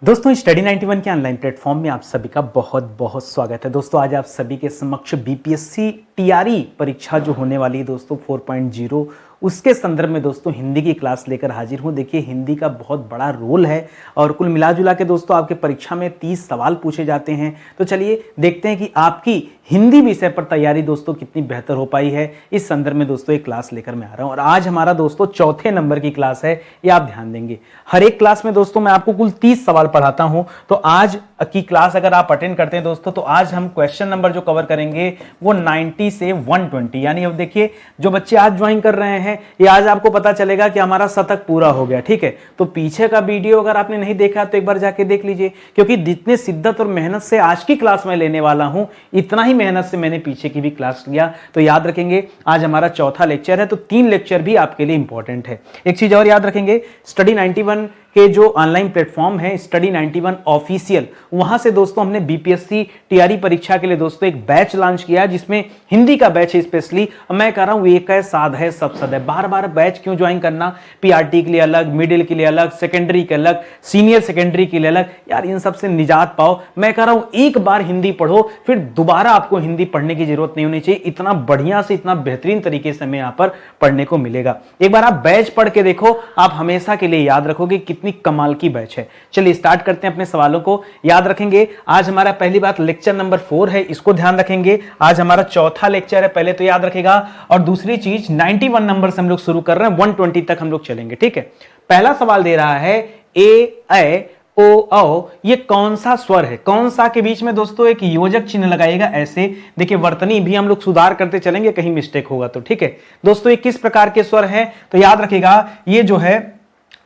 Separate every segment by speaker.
Speaker 1: दोस्तों स्टडी 91 के online platform में आप सभी का बहुत बहुत स्वागत है। दोस्तों आज आप सभी के समक्ष बीपीएससी टीआरई परीक्षा जो होने वाली है दोस्तों 4.0 उसके संदर्भ में दोस्तों हिंदी की क्लास लेकर हाजिर हूं। देखिए हिंदी का बहुत बड़ा रोल है और कुल मिलाजुला के दोस्तों आपके परीक्षा में 30 सवाल पूछे जाते हैं। तो चलिए देखते हैं कि आपकी हिंदी विषय पर तैयारी दोस्तों कितनी बेहतर हो पाई है। इस संदर्भ में दोस्तों एक क्लास लेकर मैं आ रहा हूं और आज हमारा दोस्तों चौथे नंबर की क्लास है। ये आप ध्यान देंगे, हर एक क्लास में दोस्तों मैं आपको कुल 30 सवाल पढ़ाता हूं। तो आज की क्लास अगर आप अटेंड करते हैं दोस्तों तो आज हम क्वेश्चन नंबर जो कवर करेंगे वो 90 से 120, यानी अब देखिए जो बच्चे आज ज्वाइन कर रहे हैं ये आज आपको पता चलेगा कि हमारा शतक पूरा हो गया। ठीक है, तो पीछे का वीडियो अगर आपने नहीं देखा तो एक बार जाके देख लीजिए, क्योंकि जितने शिद्दत और मेहनत से आज की क्लास में लेने वाला हूं इतना ही मेहनत से मैंने पीछे की भी क्लास लिया। तो याद रखेंगे आज हमारा चौथा लेक्चर है, तो 3 लेक्चर भी आपके लिए इंपॉर्टेंट है। एक चीज और याद रखेंगे, स्टडी 91 के जो ऑनलाइन प्लेटफॉर्म है स्टडी 91 ऑफिशियल, वहां से दोस्तों हमने बीपीएससी टीआरई परीक्षा के लिए दोस्तों एक बैच लॉन्च किया है जिसमें हिंदी का बैच है। स्पेशली मैं कह रहा हूं एक है, साध है, सब सद है। बार बार बैच क्यों ज्वाइन करना, पीआरटी के लिए अलग, मिडिल के लिए अलग, सेकेंडरी के अलग, सीनियर सेकेंडरी के लिए अलग, यार इन सब से निजात पाओ। मैं कह रहा हूं एक बार हिंदी पढ़ो फिर दोबारा आपको हिंदी पढ़ने की जरूरत नहीं होनी चाहिए। इतना बढ़िया से इतना बेहतरीन तरीके से हमें यहां पर पढ़ने को मिलेगा। एक बार आप बैच पढ़ के देखो, आप हमेशा के लिए याद रखोगे कितनी कमाल की बैच है। चलिए स्टार्ट करते हैं अपने सवालों को। याद रखेंगे आज हमारा पहली बात लेक्चर नंबर 4 है, इसको ध्यान रखेंगे। आज हमारा चौथा लेक्चर है, पहले तो याद रखेगा। और दूसरी चीज 91 नंबर से हम लोग शुरू कर रहे हैं, 120 तक हम लोग चलेंगे। ठीक है, पहला सवाल दे रहा है ए ओ औ, ये कौन सा स्वर है? कौन सा के बीच में दोस्तों एक योजक चिन्ह लगाइएगा ऐसे। देखिए वर्तनी भी हम लोग सुधार करते चलेंगे, कहीं मिस्टेक होगा तो। ठीक है दोस्तों, ये किस प्रकार के स्वर हैं? तो याद रखिएगा ये जो है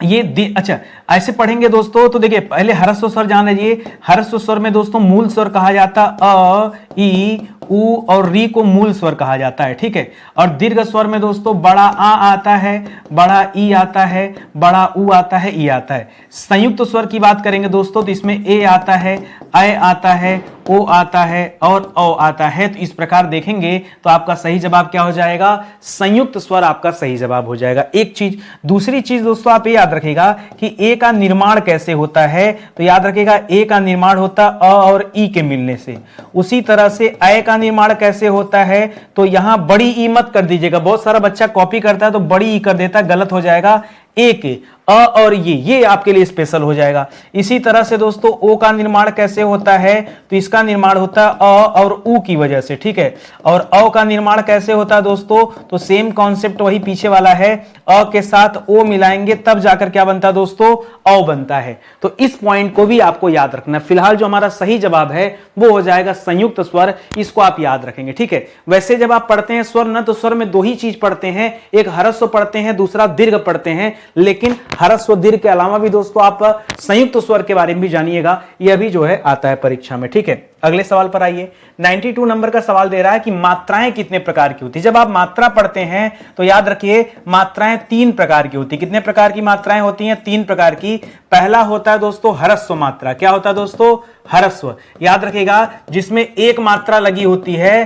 Speaker 1: ये अच्छा ऐसे पढ़ेंगे दोस्तों। तो देखिए पहले ह्रस्व स्वर जान लीजिए। ह्रस्व स्वर में दोस्तों मूल स्वर कहा जाता अ, ई, उ और री को मूल स्वर कहा जाता है। ठीक है, और दीर्घ स्वर में दोस्तों बड़ा आ आता है, बड़ा ई आता है, बड़ा उ आता है, ई आता है। संयुक्त स्वर की बात करेंगे दोस्तों तो इसमें ए आता है, ऐ आता है, ओ आता है और औ आता है। तो इस प्रकार देखेंगे तो आपका सही जवाब क्या हो जाएगा? संयुक्त स्वर आपका सही जवाब हो जाएगा। एक चीज, दूसरी चीज दोस्तों आप ये याद रखिएगा कि ए का निर्माण कैसे होता है। तो याद रखिएगा ए का निर्माण होता अ और ई के मिलने से। उसी तरह से ऐ का निर्माण कैसे होता है? तो यहां बड़ी ई मत कर दीजिएगा, बहुत सारा बच्चा कॉपी करता है तो बड़ी ई कर देता है, गलत हो जाएगा। ए के अ और ये आपके लिए स्पेशल हो जाएगा। इसी तरह से दोस्तों ओ का निर्माण कैसे होता है? तो इसका निर्माण होता है अ और उ की वजह से। ठीक है, और औ का निर्माण कैसे होता है दोस्तों? तो सेम कॉन्सेप्ट वही पीछे वाला है, अ के साथ ओ मिलाएंगे तब जाकर क्या बनता है दोस्तों? औ बनता है। तो इस पॉइंट को भी आपको याद रखना। फिलहाल जो हमारा सही जवाब है वो हो जाएगा संयुक्त स्वर, इसको आप याद रखेंगे। ठीक है, वैसे जब आप पढ़ते हैं स्वर ना तो स्वर में 2 ही चीज पढ़ते हैं, एक ह्रस्व पढ़ते हैं, दूसरा दीर्घ पढ़ते हैं। लेकिन ह्रस्व दीर्घ के अलावा भी दोस्तों आप संयुक्त स्वर के बारे में भी जानिएगा, यह भी जो है आता है परीक्षा में। ठीक है, अगले सवाल पर आइए। 92 नंबर का सवाल दे रहा है कि मात्राएं कितने प्रकार की होती है। जब आप मात्रा पढ़ते हैं तो याद रखिए मात्राएं 3 प्रकार की होती है। कितने प्रकार की मात्राएं होती हैं? 3 प्रकार की। पहला होता है दोस्तों ह्रस्व मात्रा। क्या होता है दोस्तों? ह्रस्व। याद रखिएगा जिसमें एक मात्रा लगी होती है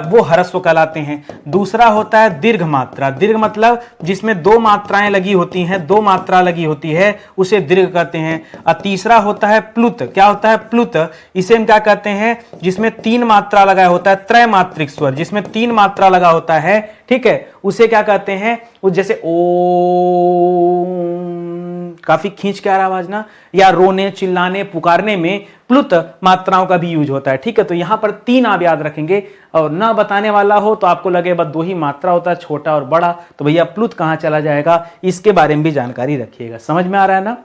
Speaker 1: वो ह्रस्व कहलाते हैं। दूसरा होता है दीर्घ मात्रा। दीर्घ मतलब जिसमें 2 मात्राएं लगी होती हैं, 2 मात्रा लगी होती है, उसे दीर्घ कहते हैं। और तीसरा होता है प्लुत। क्या होता है? प्लुत। इसे हम क्या कहते हैं? जिसमें 3 मात्रा लगा होता है, त्रैमात्रिक स्वर, जिसमें 3 मात्रा लगा होता है। ठीक है, उसे क्या कहते हैं? वो जैसे ओ, काफी खींच के आ रहा आवाज ना, या रोने, चिल्लाने, पुकारने में प्लुत मात्राओं का भी यूज होता है। ठीक है, तो यहां पर 3 आप याद रखेंगे। और ना बताने वाला हो तो आपको लगे बस 2 ही मात्रा होता है, छोटा और बड़ा, तो भैया प्लुत कहां चला जाएगा, इसके बारे में भी जानकारी रखिएगा। समझ में आ रहा है ना?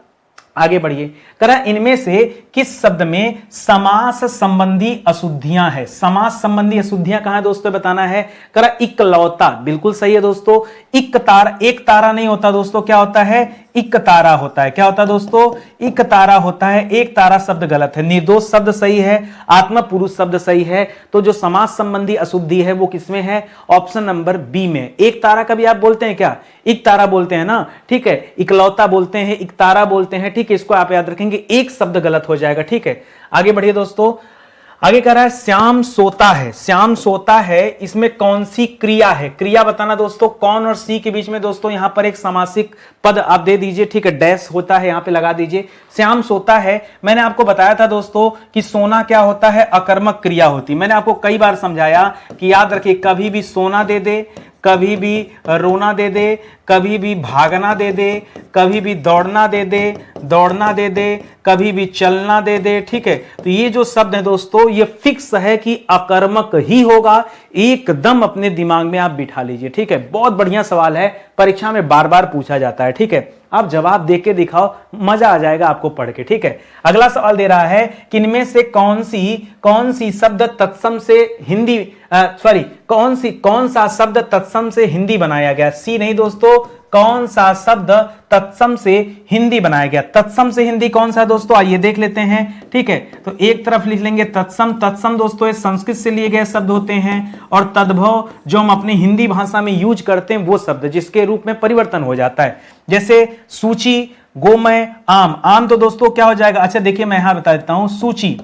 Speaker 1: आगे बढ़िए। करा इनमें से किस शब्द में समास संबंधी अशुद्धियां है? समास संबंधी अशुद्धियां कहां है दोस्तों बताना है। करा इकलौता, बिल्कुल सही है दोस्तों। इक तारा, एक तारा नहीं होता दोस्तों, क्या होता है? इक तारा होता है। क्या होता है दोस्तों? इक तारा होता है। एक तारा शब्द गलत है, निर्दोष शब्द सही है, आत्मा पुरुष शब्द सही है। तो जो समास संबंधी अशुद्धि है वो किसमें है? ऑप्शन नंबर बी में। एक तारा का भी आप बोलते हैं क्या? इक तारा बोलते हैं ना। ठीक है, इकलौता बोलते हैं, इक तारा बोलते हैं। ठीक है, इसको आप याद रखेंगे, एक शब्द गलत हो जाएगा। ठीक है, आगे बढ़िए दोस्तों। आगे कह रहा है श्याम सोता है। श्याम सोता है, इसमें कौन सी क्रिया है? क्रिया बताना दोस्तों। कौन और सी के बीच में दोस्तों यहां पर एक समासिक पद आप दे दीजिए, ठीक है, डैश होता है यहां पे लगा दीजिए। श्याम सोता है, मैंने आपको बताया था दोस्तों कि सोना क्या होता है? अकर्मक क्रिया होती। मैंने आपको कई बार समझाया कि याद रखिए, कभी भी सोना दे दे, कभी भी रोना दे दे, कभी भी भागना दे दे, कभी भी दौड़ना दे दे, दौड़ना दे दे, कभी भी चलना दे दे, ठीक है। तो ये जो शब्द है दोस्तों, ये फिक्स है कि अकर्मक ही होगा। एकदम अपने दिमाग में आप बिठा लीजिए, ठीक है। बहुत बढ़िया सवाल है, परीक्षा में बार बार पूछा जाता है, ठीक है। आप जवाब दे के दिखाओ, मजा आ जाएगा आपको पढ़ के, ठीक है। अगला सवाल दे रहा है कि इनमें से कौन सी शब्द तत्सम से हिंदी कौन सा शब्द तत्सम से हिंदी बनाया गया? सी नहीं दोस्तों, कौन सा शब्द तत्सम से हिंदी बनाया गया? तत्सम से हिंदी कौन सा दोस्तों, आइए देख लेते हैं, ठीक है। तो एक तरफ लिख लेंगे तत्सम। तत्सम दोस्तों संस्कृत से लिए गए शब्द होते हैं, और तद्भव जो हम अपनी हिंदी भाषा में यूज करते हैं वो शब्द जिसके रूप में परिवर्तन हो जाता है, जैसे सूची, गोमय, आम। आम तो दोस्तों क्या हो जाएगा? अच्छा देखिए, मैं यहां बता देता हूं, सूची,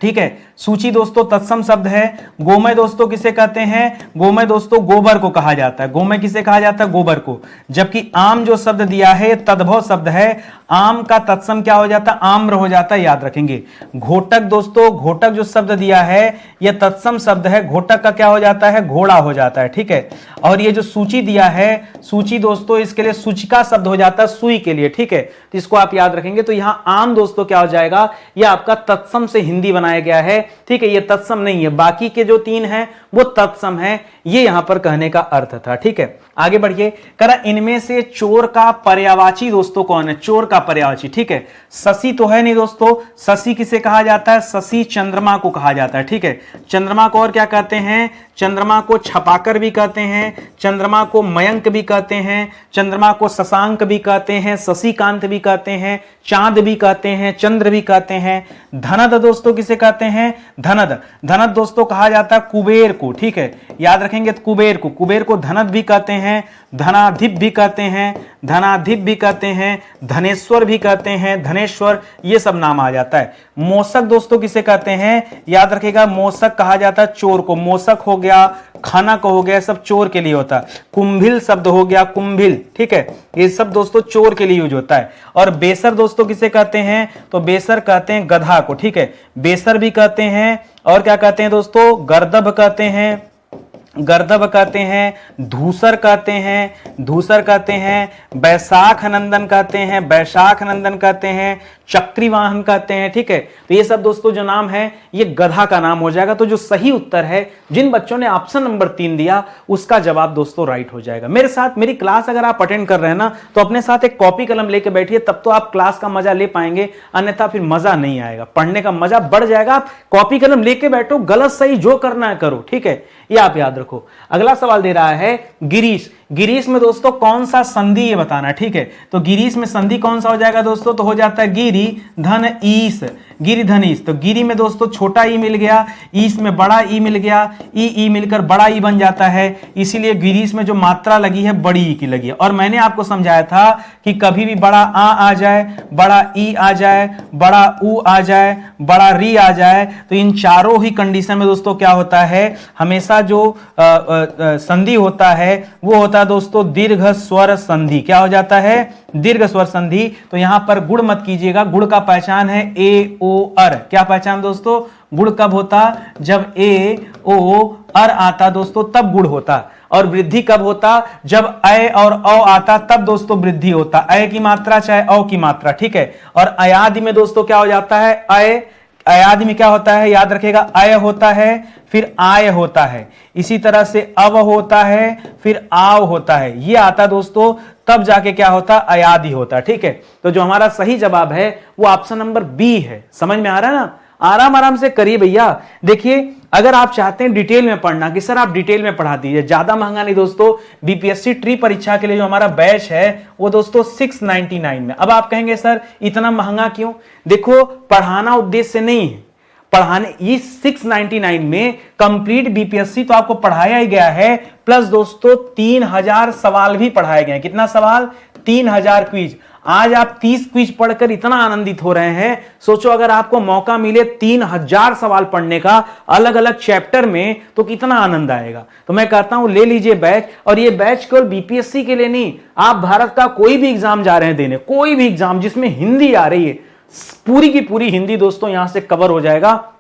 Speaker 1: ठीक है। सूची दोस्तों तत्सम शब्द है। गोमय दोस्तों किसे कहते हैं? गोमय दोस्तों गोबर को कहा जाता है। गोमय किसे कहा जाता है? गोबर को। जबकि आम जो शब्द दिया है तद्भव शब्द है। आम का तत्सम क्या हो जाता है? आम्र हो जाता है, याद रखेंगे। घोटक दोस्तों, घोटक जो शब्द दिया है यह तत्सम शब्द है। घोटक का क्या हो जाता है? घोड़ा हो जाता है, ठीक है। और ये जो सूची दिया है, सूची दोस्तों इसके लिए सूचिका शब्द हो जाता है, सुई के लिए, ठीक है। तो इसको आप याद रखेंगे। तो यहां आम दोस्तों क्या हो जाएगा? यह आपका तत्सम से हिंदी बनाया गया है, ठीक है। ये तत्सम नहीं है, बाकी के जो तीन हैं वो तत्सम है, ये यहां पर कहने का अर्थ था, ठीक है। आगे बढ़िए, करा इनमें से चोर का पर्यायवाची दोस्तों कौन है? चोर का पर्यायवाची, ठीक है। शशि तो है नहीं दोस्तों। शशि किसे कहा जाता है? शशि चंद्रमा को कहा जाता है, ठीक है। चंद्रमा को और क्या कहते हैं? चंद्रमा को छपाकर भी कहते हैं, चंद्रमा को मयंक भी कहते हैं, चंद्रमा को शशांक भी कहते हैं, शशिकांत भी कहते हैं, चांद भी कहते हैं, चंद्र भी कहते हैं। धनद दोस्तों किसे कहते हैं? धनद। धनद दोस्तों कहा जाता है कुबेर को, ठीक है, याद रखेंगे। तो कुबेर को धनद भी कहते हैं, धनाधिप भी कहते हैं, धनाधिप भी कहते हैं, धनेश्वर भी कहते हैं, धनेश्वर, ये सब नाम आ जाता है। मोसक दोस्तों किसे कहते हैं? याद रखिएगा, मोसक कहा जाता है चोर को। मोसक हो गया, खानक हो गया, सब चोर के लिए होता है। कुंभिल शब्द हो गया, कुंभिल, ठीक है, ये सब दोस्तों चोर के लिए यूज होता है। और बेसर दोस्तों किसे कहते हैं? तो बेसर कहते हैं गधा को, ठीक है। बेसर भी कहते हैं, और क्या कहते हैं दोस्तों? गर्दभ कहते हैं, गर्दभ कहते हैं, धूसर कहते हैं, धूसर कहते हैं, बैसाख नंदन कहते हैं, बैसाख नंदन कहते हैं, चक्रीवाहन कहते हैं, ठीक है। तो ये सब दोस्तों जो नाम है ये गधा का नाम हो जाएगा। तो जो सही उत्तर है, जिन बच्चों ने ऑप्शन नंबर 3 दिया उसका जवाब दोस्तों राइट हो जाएगा। मेरे साथ मेरी क्लास अगर आप अटेंड कर रहे हैं ना, तो अपने साथ एक कॉपी कलम लेके बैठिए, तब तो आप क्लास का मजा ले पाएंगे, अन्यथा फिर मजा नहीं आएगा। पढ़ने का मजा बढ़ जाएगा। आप कॉपी कलम लेके बैठो, गलत सही जो करना है करो, ठीक है, ये आप याद रखो। अगला सवाल दे रहा है गिरीश। गिरीश में दोस्तों कौन सा संधि ये बताना, ठीक है। तो गिरीश में संधि कौन सा हो जाएगा दोस्तों? तो हो जाता है गिरी धन ईश, गिरी धनीश। तो गिरी में दोस्तों छोटा ई मिल गया, ईश में बड़ा ई मिल गया, ई मिलकर बड़ा ई बन जाता है, इसीलिए गिरीश में जो मात्रा लगी है बड़ी ई की लगी है। और मैंने आपको समझाया था कि कभी भी बड़ा आ जाए, बड़ा ई आ जाए, बड़ा ऊ आ जाए, बड़ा री आ जाए, तो इन चारों ही कंडीशन में दोस्तों क्या होता है? हमेशा जो संधि होता है वो होता है दोस्तों दीर्घ स्वर संधि। क्या हो जाता है? दीर्घ स्वर संधि। तो यहां पर गुण मत कीजिएगा, गुण का पहचान है ए ओ अर। क्या पहचान दोस्तों? गुण कब होता? जब ए ओ अर आता दोस्तों तब गुण होता। और वृद्धि कब होता? जब अय और औ आता तब दोस्तों वृद्धि होता। अय की मात्रा चाहे औ की मात्रा, ठीक है। और अयादि में दोस्तों क्या हो जाता है? अयादि में क्या होता है? याद रखिएगा, अय होता है फिर आय होता है, इसी तरह से अव होता है फिर आव होता है, ये आता दोस्तों तब जाके क्या होता? अयादि होता, ठीक है। तो जो हमारा सही जवाब है वो ऑप्शन नंबर बी है। समझ में आ रहा है ना? आराम आराम से करिए भैया। देखिए, अगर आप चाहते हैं डिटेल में पढ़ना कि सर आप डिटेल में पढ़ा दीजिए, ज्यादा महंगा नहीं दोस्तों, बीपीएससी ट्री परीक्षा के लिए जो हमारा बैच है वो दोस्तों 699 में। अब आप कहेंगे सर इतना महंगा क्यों? देखो, पढ़ाना उद्देश्य नहीं है, पढ़ाने इस 699 में कंप्लीट बीपीएससी तो आपको पढ़ाया ही गया है, प्लस दोस्तों 3000 सवाल भी पढ़ाए गए हैं। कितना सवाल? 3000 क्विज। आज आप 30 क्विज पढ़कर इतना आनंदित हो रहे हैं, सोचो अगर आपको मौका मिले 3000 सवाल पढ़ने का अलग अलग चैप्टर में, तो कितना आनंद आएगा। तो मैं कहता हूं ले लीजिए बैच, और ये बैच केवल बीपीएससी के लिए नहीं, आप भारत का कोई भी एग्जाम जा रहे हैं देने, कोई भी एग्जाम जिसमें हिंदी आ रही है, पूरी की पूरी हिंदी दोस्तों यहां से कवर हो जाएगा,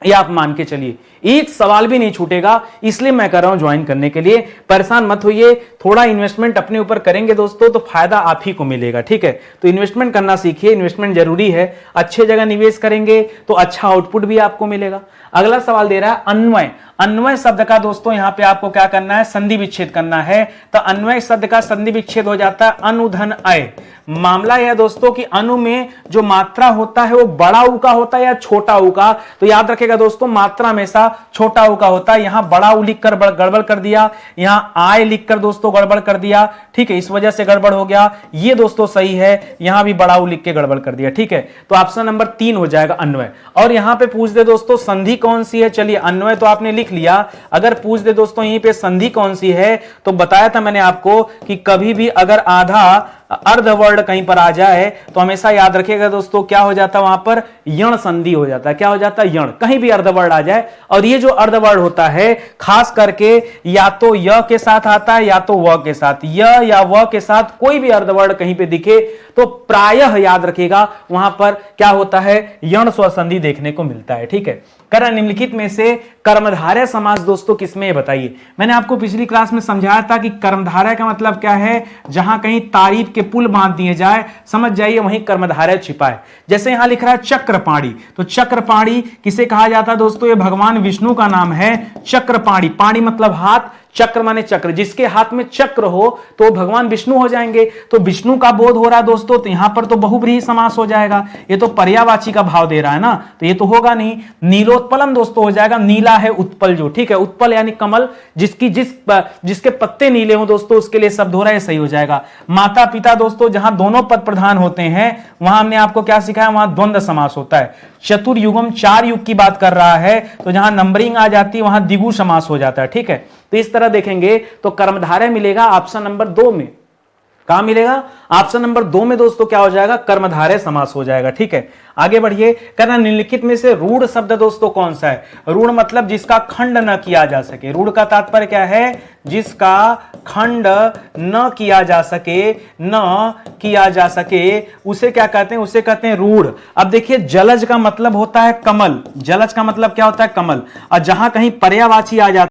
Speaker 1: ये आप मान के चलिए, एक सवाल भी नहीं छूटेगा। इसलिए मैं कर रहा हूं ज्वाइन करने के लिए, परेशान मत होइए, थोड़ा इन्वेस्टमेंट अपने ऊपर करेंगे दोस्तों तो फायदा आप ही को मिलेगा, ठीक है। तो इन्वेस्टमेंट करना सीखिए, इन्वेस्टमेंट जरूरी है, अच्छे जगह निवेश करेंगे तो अच्छा आउटपुट भी आपको मिलेगा। अगला सवाल दे रहा है अन्वय। अन्वय शब्द का दोस्तों यहां पे आपको क्या करना है? संधि विच्छेद करना है। तो अन्वय शब्द का संधि विच्छेद हो जाता है अनुधन अय। मामला यह दोस्तों कि अनु में जो मात्रा होता है वो बड़ा ऊ का होता है या छोटा ऊ का? तो याद रखेगा दोस्तों, मात्रा हमेशा छोटा ऊ का होता है। यहां बड़ा ऊ लिखकर गड़बड़ कर दिया, यहां आय लिखकर दोस्तों गड़बड़ कर दिया, ठीक है, इस वजह से गड़बड़ हो गया। ये दोस्तों सही है, यहां भी बड़ा ऊ लिख के गड़बड़ कर दिया, ठीक है। तो ऑप्शन नंबर 3 हो जाएगा अन्वय। और यहां पे पूछ दे दोस्तों संधि कौन सी है, चलिए अन्वय तो आपने लिख लिया, अगर पूछ दे दोस्तों यहीं पे संधि कौन सी है, तो बताया था मैंने आपको कि कभी भी अगर आधा अर्ध वर्ड कहीं पर आ जाए तो हमेशा याद रखिएगा दोस्तों क्या हो जाता है, वहां पर यण संधि हो जाता है। क्या हो जाता है? यण। कहीं भी अर्ध वर्ड आ जाए, और ये जो अर्ध वर्ड होता है खास करके या तो य के साथ आता है या तो व के साथ, य या व के साथ कोई भी अर्ध वर्ड कहीं पे दिखे तो प्रायः याद रखिएगा वहां पर क्या होता है, यण स्वसंधि देखने को मिलता है, ठीक है। करण निम्नलिखित में से कर्मधारय समास दोस्तों किसमें, बताइए। मैंने आपको पिछली क्लास में समझाया था कि कर्मधारय का मतलब क्या है, जहां कहीं तारीफ के पुल बांध दिए जाए, समझ जाइए वहीं कर्मधारय छिपा है। जैसे यहां लिख रहा है चक्रपाणी, तो चक्रपाणी किसे कहा जाता है दोस्तों? ये भगवान विष्णु का नाम है चक्रपाणी। पाणी मतलब हाथ, चक्र माने चक्र, जिसके हाथ में चक्र हो तो भगवान विष्णु हो जाएंगे। तो विष्णु का बोध हो रहा है दोस्तों, तो यहां पर तो बहुब्रीहि समास हो जाएगा। ये तो पर्यायवाची का भाव दे रहा है ना, तो ये तो होगा नहीं। नीलोत्पलम दोस्तों हो जाएगा, नीला है उत्पल जो, ठीक है, उत्पल यानी कमल, जिसके पत्ते नीले हो दोस्तों, उसके लिए शब्द हो रहा है, सही हो जाएगा। माता पिता दोस्तों जहां दोनों पद प्रधान होते हैं वहां हमने आपको क्या सिखाया, वहां द्वंद्व समास होता है। चतुर्युगम 4 युग की बात कर रहा है, तो जहां नंबरिंग आ जाती है वहां द्विगु समास हो जाता है, ठीक है। तो इस तरह देखेंगे तो कर्मधारय मिलेगा ऑप्शन नंबर 2 में। कहां मिलेगा? ऑप्शन नंबर 2 में दोस्तों क्या हो जाएगा, कर्मधारय समास हो जाएगा, ठीक है। आगे बढ़िए, कहना निम्नलिखित में से रूढ़ शब्द दोस्तों कौन सा है? रूढ़ मतलब जिसका खंड न किया जा सके। रूढ़ का तात्पर्य क्या है? जिसका खंड न किया जा सके, न किया जा सके, उसे क्या कहते हैं? उसे कहते हैं रूढ़। अब देखिए जलज का मतलब होता है कमल, जलज का मतलब क्या होता है? कमल। और जहां कहीं पर्यायवाची आ जाता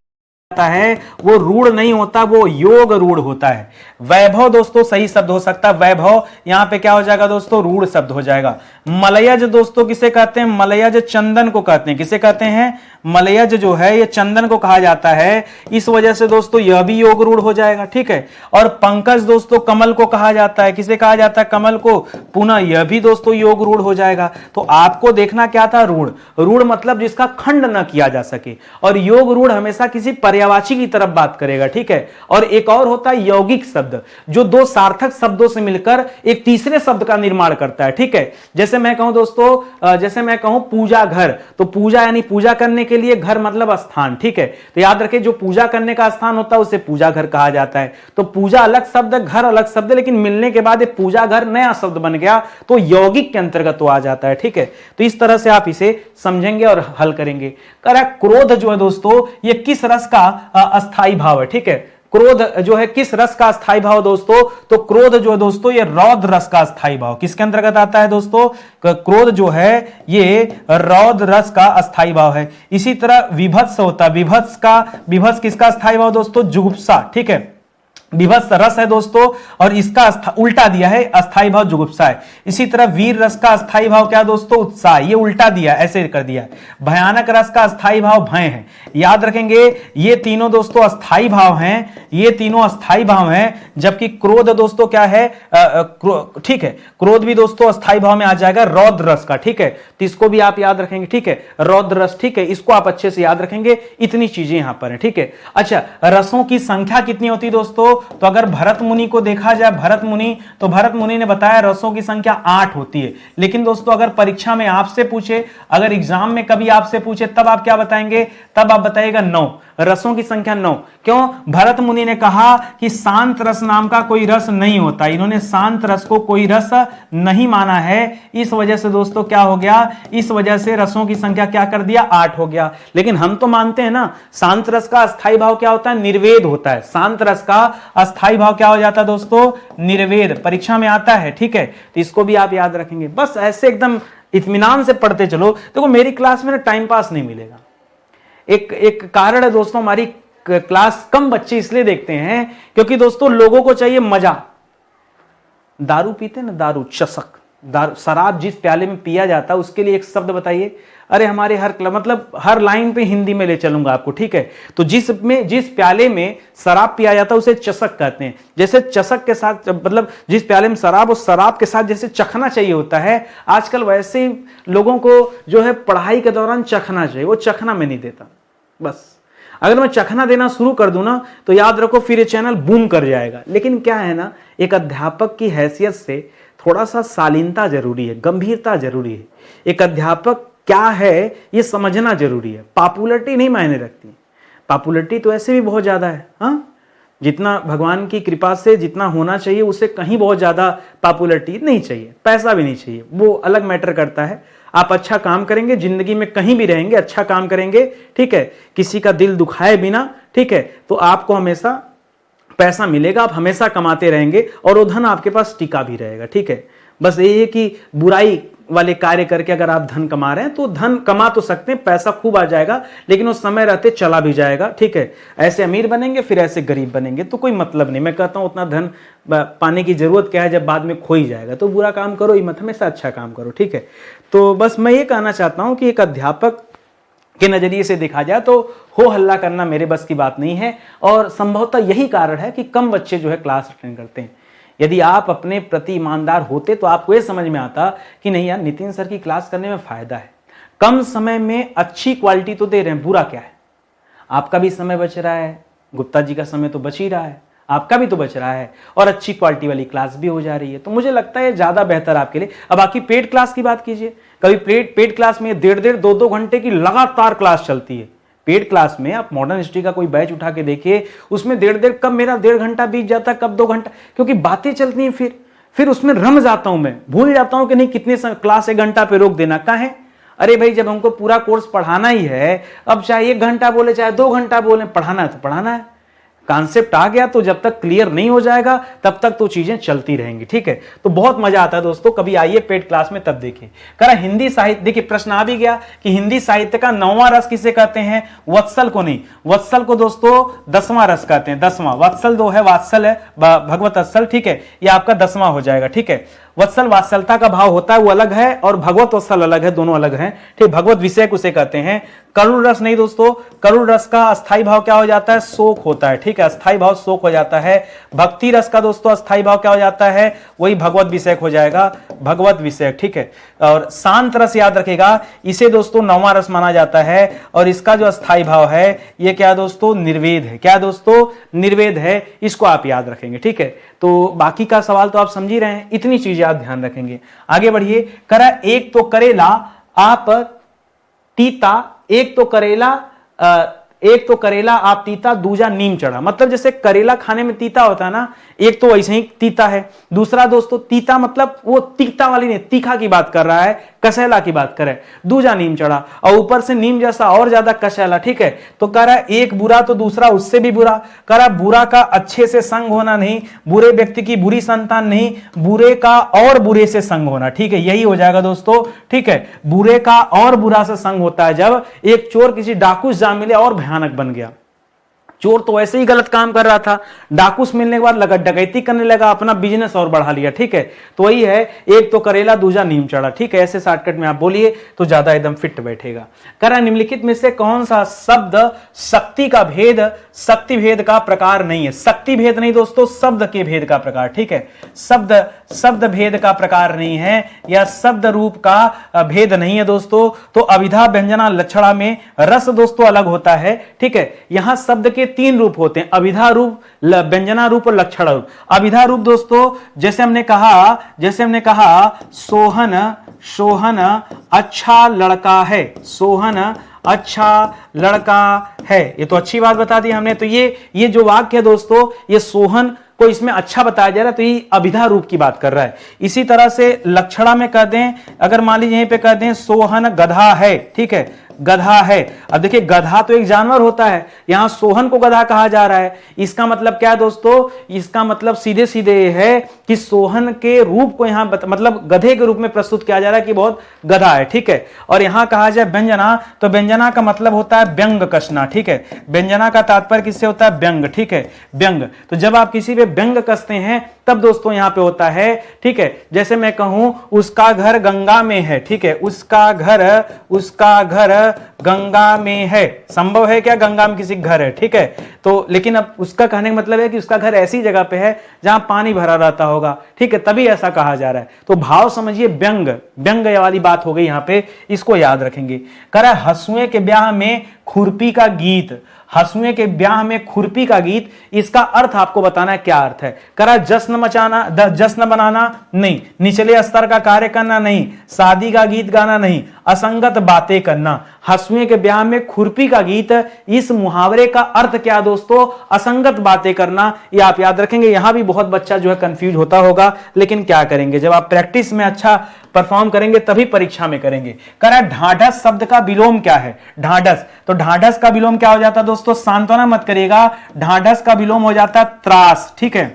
Speaker 1: है वो रूढ़ नहीं होता, वो योग रूढ़ होता है। वैभव दोस्तों सही शब्द हो सकता है, वैभव यहां पे क्या हो जाएगा दोस्तों? रूढ़ शब्द हो जाएगा। मलयज दोस्तों किसे कहते हैं? मलयज चंदन को कहते हैं। किसे कहते हैं? मलयज जो है ये चंदन को कहा जाता है, इस वजह से दोस्तों यह भी योग रूढ़ हो जाएगा, ठीक है। और पंकज दोस्तों कमल को कहा जाता है। किसे कहा जाता है? कमल को। पुनः यह भी दोस्तों योग रूढ़ हो जाएगा। तो आपको देखना क्या था? रूढ़। रूढ़ मतलब जिसका खंड न किया जा सके, और योग रूढ़ हमेशा किसी पर्यायवाची की तरफ बात करेगा, ठीक है। और एक और होता है यौगिक शब्द, जो दो सार्थक शब्दों से मिलकर एक तीसरे शब्द का निर्माण करता है, ठीक है। जैसे मैं कहूं दोस्तों, जैसे मैं कहूं पूजा घर, तो पूजा यानी पूजा करने के लिए, घर मतलब स्थान, ठीक है। तो याद रखें जो पूजा करने का स्थान होता है उसे पूजा घर कहा जाता है। तो पूजा अलग शब्द, घर अलग शब्द, लेकिन मिलने के बाद ये पूजा घर नया शब्द बन गया, तो यौगिक के अंतर्गत वो आ जाता है, ठीक है। तो इस तरह से आप इसे समझेंगे और हल करेंगे। क्रोध जो है दोस्तों ये किस रस का अस्थाई भाव है, ठीक है। क्रोध जो है किस रस का अस्थाई भाव दोस्तों? तो क्रोध जो है दोस्तों ये रौद्र रस का अस्थाई भाव। किसके अंतर्गत आता है दोस्तों? क्रोध जो है ये रौद्र रस का अस्थाई भाव है। इसी तरह विभत्स होता है, विभत्स किसका अस्थाई भाव दोस्तों? जुगुप्सा, ठीक है। विभत्स रस है दोस्तों, और इसका उल्टा दिया है, अस्थाई भाव जुगुप्सा है। इसी तरह वीर रस का अस्थाई भाव क्या दोस्तों? उत्साह। ये उल्टा दिया, ऐसे कर दिया। भयानक रस का अस्थाई भाव भय है। याद रखेंगे ये तीनों दोस्तों अस्थाई भाव हैं, ये तीनों अस्थाई भाव हैं, जबकि क्रोध दोस्तों क्या है? ठीक है, क्रोध भी दोस्तों अस्थाई भाव में आ जाएगा, रौद्र रस का, ठीक है। तो इसको भी आप याद रखेंगे, ठीक है, रौद्र रस, ठीक है, इसको आप अच्छे से याद रखेंगे। इतनी चीजें यहां पर है, ठीक है। अच्छा, रसों की संख्या कितनी होती दोस्तों? तो अगर भरत मुनि को देखा जाए, भरत मुनि, तो भरत मुनि ने बताया रसों की संख्या 8 होती है। लेकिन दोस्तों अगर परीक्षा में आपसे पूछे, अगर एग्जाम में कभी आपसे पूछे, तब आप क्या बताएंगे? तब आप बताइएगा 9, रसों की संख्या 9। क्यों? भरत मुनि ने कहा कि शांत रस नाम का कोई रस नहीं होता, इन्होंने शांत रस को कोई रस नहीं माना है। इस वजह से दोस्तों क्या हो गया? इस वजह से रसों की संख्या क्या कर दिया? 8 हो गया। लेकिन हम तो मानते हैं ना, शांत रस का अस्थाई भाव क्या होता है? निर्वेद होता है। शांत रस का अस्थाई भाव क्या हो जाता है दोस्तों? निर्वेद। परीक्षा में आता है, ठीक है, तो इसको भी आप याद रखेंगे। बस ऐसे एकदम इत्मीनान से पढ़ते चलो। देखो मेरी क्लास में ना टाइम पास नहीं मिलेगा। एक कारण है दोस्तों, हमारी क्लास कम बच्चे इसलिए देखते हैं क्योंकि दोस्तों लोगों को चाहिए मजा। दारू पीते ना, दारू, चषक, दारू, शराब जिस प्याले में पिया जाता है उसके लिए एक शब्द बताइए। अरे हमारे मतलब हर लाइन पे हिंदी में ले चलूंगा आपको, ठीक है। तो जिस प्याले में शराब पिया जाता है उसे चषक कहते हैं। जैसे चषक के साथ, मतलब जिस प्याले में शराब, और शराब के साथ जैसे चखना चाहिए होता है, आजकल वैसे ही लोगों को जो है पढ़ाई के दौरान चखना चाहिए, वो चखना मैं नहीं देता। बस अगर मैं चखना देना शुरू कर दूं ना, तो याद रखो फिर ये चैनल बूम कर जाएगा। लेकिन क्या है ना, एक अध्यापक की हैसियत से थोड़ा सा शालीनता जरूरी है, गंभीरता जरूरी है। एक अध्यापक क्या है ये समझना जरूरी है। पॉपुलैरिटी नहीं मायने रखती। पॉपुलैरिटी तो ऐसे भी बहुत ज्यादा है, हाँ, जितना भगवान की कृपा से जितना होना चाहिए उससे कहीं बहुत ज्यादा पॉपुलैरिटी नहीं चाहिए, पैसा भी नहीं चाहिए, वो अलग मैटर करता है। आप अच्छा काम करेंगे, जिंदगी में कहीं भी रहेंगे, अच्छा काम करेंगे, ठीक है, किसी का दिल दुखाए बिना, ठीक है, तो आपको हमेशा पैसा मिलेगा, आप हमेशा कमाते रहेंगे और वो धन आपके पास टिका भी रहेगा, ठीक है। बस ये है कि बुराई वाले कार्य करके अगर आप धन कमा रहे हैं तो धन कमा तो सकते हैं, पैसा खूब आ जाएगा, लेकिन उस समय रहते चला भी जाएगा, ठीक है। ऐसे अमीर बनेंगे फिर ऐसे गरीब बनेंगे, तो कोई मतलब नहीं। मैं कहता हूं उतना धन पाने की जरूरत क्या है जब बाद में खो ही जाएगा। तो बुरा काम करो ही मत, हमेशा अच्छा काम करो, ठीक है। तो बस मैं ये कहना चाहता हूं कि एक अध्यापक के नजरिए से देखा जाए तो हो हल्ला करना मेरे बस की बात नहीं है, और संभवतः यही कारण है कि कम बच्चे जो है क्लास अटेंड करते हैं। यदि आप अपने प्रति ईमानदार होते तो आपको ये समझ में आता कि नहीं यार, नितिन सर की क्लास करने में फायदा है, कम समय में अच्छी क्वालिटी तो दे रहे हैं, बुरा क्या है? आपका भी समय बच रहा है, गुप्ता जी का समय तो बच ही रहा है, आपका भी तो बच रहा है, और अच्छी क्वालिटी वाली क्लास भी हो जा रही है। तो मुझे लगता है ज्यादा बेहतर आपके लिए। अब बाकी पेड क्लास की बात कीजिए, कभी पेड क्लास में 1.5 2 घंटे की लगातार क्लास चलती है। पेड क्लास में आप मॉडर्न हिस्ट्री का कोई बैच उठा के देखिए, उसमें 1.5 कब मेरा 1.5 घंटा बीत जाता, कब 2 घंटा, क्योंकि बातें चलती हैं। फिर उसमें रम जाता हूं मैं, भूल जाता हूं कि नहीं कितने क्लास 1 घंटा पे रोक देना का है। अरे भाई जब हमको पूरा कोर्स पढ़ाना ही है, अब चाहे 1 घंटा बोले चाहे 2 घंटा बोले, पढ़ाना है तो पढ़ाना है। कॉन्सेप्ट आ गया तो जब तक क्लियर नहीं हो जाएगा तब तक तो चीजें चलती रहेंगी, ठीक है। तो बहुत मजा आता है दोस्तों, कभी आइए पेड क्लास में तब देखिए। कह रहा हिंदी साहित्य, देखिए प्रश्न आ भी गया कि हिंदी साहित्य का 9वां रस किसे कहते हैं? वत्सल को नहीं, वत्सल को दोस्तों 10वां रस कहते हैं। 10वां, वत्सल 2 है, वात्सल है, भगवत वत्सल, ठीक है, ये आपका 10वां हो जाएगा, ठीक है। वत्सल वात्सलता का भाव होता है, वो अलग है, और भगवत वत्सल अलग है, दोनों अलग हैं, ठीक। भगवत विषय उसे कहते हैं। करुण रस नहीं दोस्तों, करुण रस का अस्थाई भाव क्या हो जाता है? शोक होता है, ठीक है, अस्थाई भाव शोक हो जाता है। भक्ति रस का दोस्तों अस्थाई भाव क्या हो जाता है? वही भगवत विषय हो जाएगा, भगवत विषय, ठीक है। और शांत रस याद रखेगा, इसे दोस्तों 9वां रस माना जाता है, और इसका जो अस्थाई भाव है ये क्या दोस्तों? निर्वेद है। क्या दोस्तों? निर्वेद है, इसको आप याद रखेंगे, ठीक है। तो बाकी का सवाल तो आप समझ ही रहे हैं, इतनी चीजें आप ध्यान रखेंगे। आगे बढ़िए, करा एक तो करेला आप तीता, एक तो करेला आप तीता, दूजा नीम चढ़ा। मतलब जैसे करेला खाने में तीता होता है ना, एक तो वैसे ही तीता है, दूसरा दोस्तों तीता मतलब वो तीता वाली नहीं, तीखा की बात कर रहा है, कसैला की बात करे, दूजा नीम चढ़ा, और ऊपर से नीम जैसा और ज्यादा कसैला, ठीक है। तो कह रहा है एक बुरा तो दूसरा उससे भी बुरा। कह रहा बुरा का अच्छे से संग होना नहीं, बुरे व्यक्ति की बुरी संतान नहीं, बुरे का और बुरे से संग होना, ठीक है, यही हो जाएगा दोस्तों, ठीक है। बुरे का और बुरा से संग होता है जब एक चोर किसी डाकू से जा मिले और भयानक बन गया। चोर तो वैसे ही गलत काम कर रहा था, डाकू से मिलने के बाद लगा डकैती करने लगा, अपना बिजनेस और बढ़ा लिया, ठीक है। तो वही है, एक तो करेला दूजा नीम चढ़ा, ठीक है। ऐसे शॉर्टकट में आप बोलिए तो ज्यादा एकदम फिट बैठेगा। कह रहा निम्नलिखित में से कौन सा शब्द शक्ति का भेद, शक्ति भेद का प्रकार नहीं है? शक्ति भेद नहीं दोस्तों, शब्द के भेद का प्रकार, ठीक है। शब्द भेद का प्रकार नहीं है, या शब्द रूप का भेद नहीं है दोस्तों। तो अभिधा व्यंजना लक्षणा में रस दोस्तों अलग होता है, ठीक है। यहां शब्द के के 3 रूप होते हैं, अभिधा रूप, व्यंजना रूप और लक्षण रूप। अभिधा रूप दोस्तों जैसे हमने कहा सोहन अच्छा लड़का है, सोहन अच्छा लड़का है, ये तो अच्छी बात बता दी हमने। तो ये जो वाक्य है दोस्तों, ये सोहन को इसमें अच्छा बताया जा रहा है, तो ये अभिधा रूप की बात कर रहा है। इसी तरह से लक्षणा में कह दें, अगर मान लीजिए यहीं पे कह दें सोहन गधा है, ठीक है, गधा है। अब देखिए गधा तो एक जानवर होता है, यहां सोहन को गधा कहा जा रहा है। इसका मतलब क्या है दोस्तों, इसका मतलब सीधे सीधे है कि सोहन के रूप को यहां मतलब गधे के रूप में प्रस्तुत किया जा रहा है कि बहुत गधा है, ठीक है। और यहां कहा जाए व्यंजना, तो व्यंजना का मतलब होता है व्यंग कसना, ठीक है। व्यंजना का तात्पर्य किससे होता है, व्यंग, ठीक है, व्यंग। तो जब आप किसी पे व्यंग कसते हैं तब दोस्तों यहां पे होता है, ठीक है। जैसे मैं कहूं उसका घर गंगा में है, ठीक है, उसका घर गंगा में है। संभव है क्या गंगा में किसी घर है, ठीक है। तो लेकिन अब उसका कहने का मतलब है कि उसका घर ऐसी जगह पे है जहां पानी भरा रहता होगा, ठीक है, तभी ऐसा कहा जा रहा है। तो भाव समझिए व्यंग वाली बात हो गई यहां पे, इसको याद रखेंगे। कह रहा है हंसुए के ब्याह में खुरपी का गीत, हंसुए के ब्याह में खुरपी का गीत, इसका अर्थ आपको बताना है क्या अर्थ है। करा जश्न बनाना नहीं, निचले स्तर का कार्य करना नहीं, शादी का गीत गाना नहीं, असंगत बातें करना। हंसुए के ब्याह में खुरपी का गीत, इस मुहावरे का अर्थ क्या दोस्तों, असंगत बातें करना। ये आप याद रखेंगे। यहां भी बहुत बच्चा जो है कंफ्यूज होता होगा, लेकिन क्या करेंगे, जब आप प्रैक्टिस में अच्छा परफॉर्म करेंगे तभी परीक्षा में करेंगे। करा ढाढ़स शब्द का विलोम क्या है, ढाढ़स, तो ढाढ़स का विलोम क्या हो जाता है दोस्तों, सांत्वना मत करिएगा, ढाढ़स का विलोम हो जाता है त्रास, ठीक है,